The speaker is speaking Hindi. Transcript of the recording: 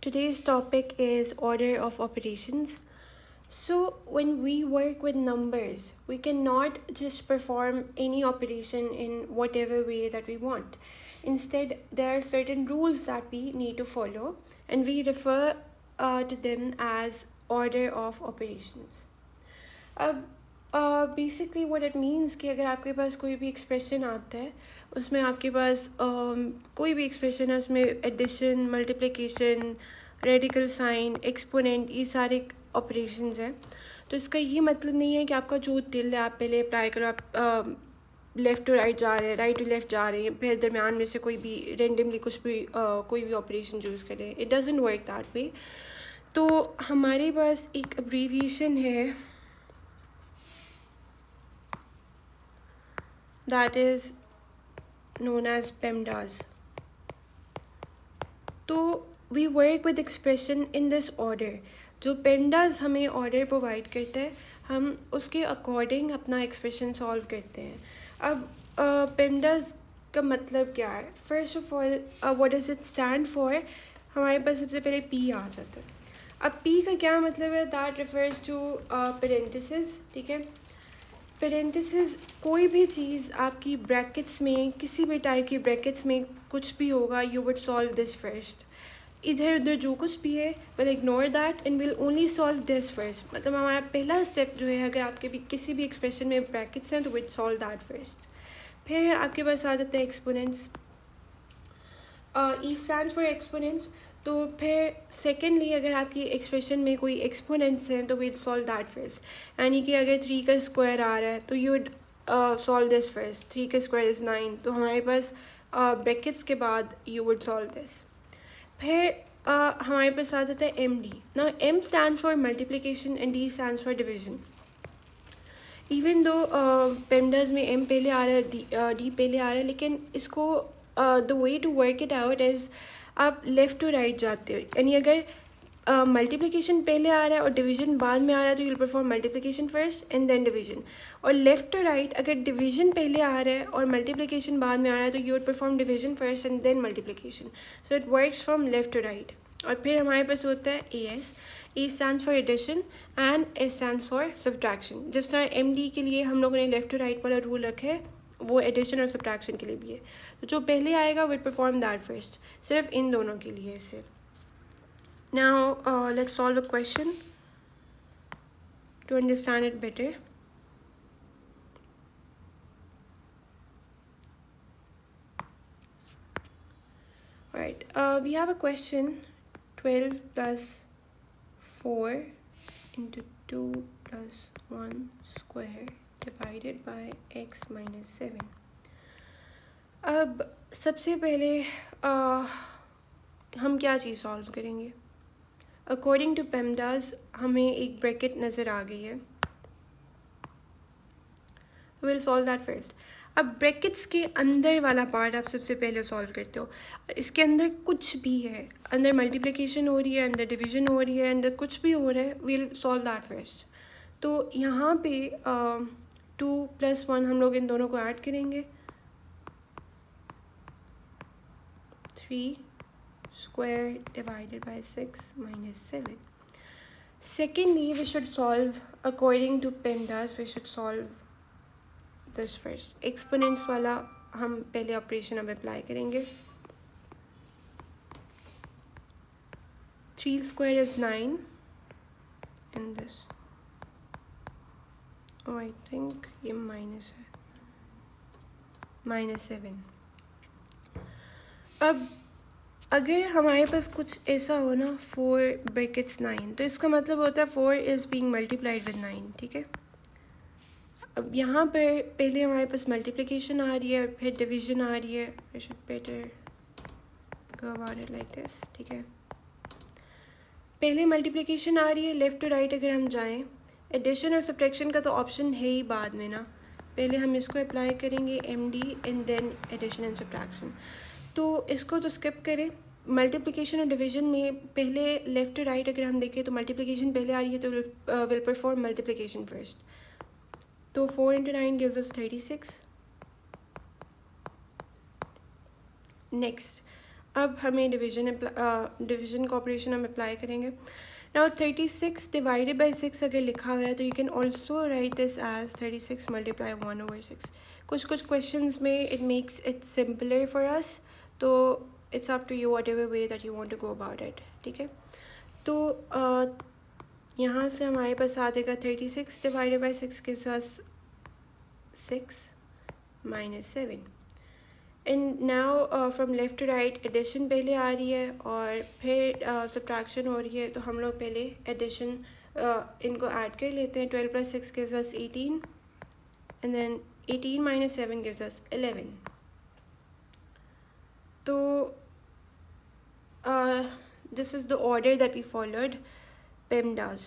Today's topic is order of operations. So, when we work with numbers, we cannot just perform any operation in whatever way that we want. Instead, there are certain rules that we need to follow, and we refer to them as order of operations. अब बेसिकली व्हाट इट मीन्स कि अगर आपके पास कोई भी एक्सप्रेशन आता है, उसमें आपके पास कोई भी एक्सप्रेशन है, उसमें addition, multiplication, radical sign, exponent, ये सारे ऑपरेशंस हैं. तो इसका ये मतलब नहीं है कि आपका जो दिल है आप पहले अप्लाई करो. आप लेफ़्ट टू राइट जा रहे हैं, राइट टू लेफ़्ट जा रहे हैं, फिर दरमियान में से कोई भी रेंडमली कुछ भी कोई भी ऑपरेशन चूज़ करें. It doesn't work that way. तो हमारे पास एक अब्रीविएशन है that is known as PEMDAS. तो we work with expression in this order. जो PEMDAS हमें order provide करता है, हम उसके अकॉर्डिंग अपना एक्सप्रेशन सॉल्व करते हैं. अब PEMDAS का मतलब क्या है? First of all what does it stand for. हमारे पास सबसे पहले P आ जाता है. अब P का क्या मतलब है? That refers to parenthesis. ठीक है, पेरेंथेसिस कोई भी चीज़ आपकी ब्रैकेट्स में, किसी भी टाइप की ब्रैकेट्स में कुछ भी होगा, you would solve this first. इधर उधर जो कुछ भी है, will ignore that and will only solve this first. मतलब हमारा पहला स्टेप जो है, अगर आपके भी किसी भी एक्सप्रेशन में ब्रैकेट्स हैं तो विल सॉल्व दैट फर्स्ट. फिर आपके पास आ जाते हैं exponents. E stands for exponents. तो फिर सेकेंडली अगर आपकी एक्सप्रेशन में कोई एक्सपोनेंट्स हैं तो विल सॉल्व दैट फर्स्ट. यानी कि अगर 3 का स्क्वायर आ रहा है तो you would solve this first. 3 का स्क्वायर इज़ 9, तो हमारे पास ब्रैकेट्स के बाद यू वुड सॉल्व दिस. फिर हमारे पास आ जाता है एम डी. ना M stands for multiplication and D stands for division. Even though PEMDAS में एम पहले आ रहा है, डी पहले आ रहा है, लेकिन इसको the way to work it out is आप लेफ़्ट टू राइट जाते हो. यानी अगर मल्टीप्लिकेशन पहले आ रहा है और डिवीजन बाद में आ रहा है तो you'll perform multiplication first and then division. और लेफ़्ट टू राइट अगर डिवीजन पहले आ रहा है और मल्टीप्लिकेशन बाद में आ रहा है तो you would perform division first and then multiplication. So it works from left to right. और फिर हमारे पास होता है A S. A stands for addition and S stands for subtraction. जिस तरह एम डी के लिए हम लोगों ने लेफ़्ट टू राइट वाला रूल रखा है, वो एडिशन और सब्ट्रैक्शन के लिए भी है. तो जो पहले आएगा विल परफॉर्म दैट फर्स्ट. सिर्फ इन दोनों के लिए इसे. Now let's solve a question to understand it better. Alright, we have a question. 12 plus 4 into 2 plus 1 square divided by x minus 7. अब सबसे पहले हम क्या चीज़ सॉल्व करेंगे. अकॉर्डिंग टू पेमडास हमें एक ब्रैकेट नज़र आ गई है. Will solve that first. अब ब्रैकेट्स के अंदर वाला पार्ट आप सबसे पहले सॉल्व करते हो. इसके अंदर कुछ भी है, अंदर मल्टीप्लिकेशन हो रही है, अंदर डिवीजन हो रही है, अंदर कुछ भी हो रहा है, विल सॉल्व दैट फर्स्ट. तो यहाँ पे 2 + 1 हम लोग इन दोनों को ऐड करेंगे. 3 square divided by 6 minus 7. Secondly, we should solve according to PEMDAS. We should solve this first. Exponents वाला हम पहले ऑपरेशन अब अप्लाई करेंगे. 3 square is 9 and this. Oh, I think ये माइनस है, -7. अब अगर हमारे पास कुछ ऐसा हो ना, 4 ब्रैकेट्स 9, तो इसका मतलब होता है 4 इज़ बीइंग मल्टीप्लाइड विद 9. ठीक है, अब यहाँ पर पहले हमारे पास मल्टीप्लिकेशन आ रही है और फिर डिवीजन आ रही है. I should better go about it like this. ठीक है, पहले मल्टीप्लिकेशन आ रही है, लेफ़्ट टू राइट अगर हम जाएं. एडिशन और सब्ट्रैक्शन का तो ऑप्शन है ही बाद में ना. पहले हम इसको अप्लाई करेंगे M D and then addition and subtraction. तो इसको तो स्किप करें. मल्टीप्लिकेशन और डिवीजन में पहले लेफ़्ट टू राइट अगर हम देखें तो मल्टीप्लिकेशन पहले आ रही है तो विल परफॉर्म मल्टीप्लिकेशन फर्स्ट. तो 4 × 9 gives us 36. नेक्स्ट अब हमें डिवीजन का ऑपरेशन हम अप्लाई करेंगे. नाउ 36 डिवाइडेड बाई 6 अगर लिखा हुआ है तो you can also write this as 36 multiply 1/6. कुछ क्वेश्चंस में it makes it simpler for us, तो it's up to you whatever way that you want to go about it. ठीक है, तो यहाँ से हमारे पास आ जाएगा 36 डिवाइडेड बाई 6 के साथ 6 minus 7. And now from left to right addition पहले आ रही है और फिर सब्ट्रैक्शन हो रही है, तो हम लोग पहले एडिशन इनको ऐड कर लेते हैं. 12 + 6 gives us 18 and then 18 - 7 gives us 11. तो this is the order that we followed PEMDAS.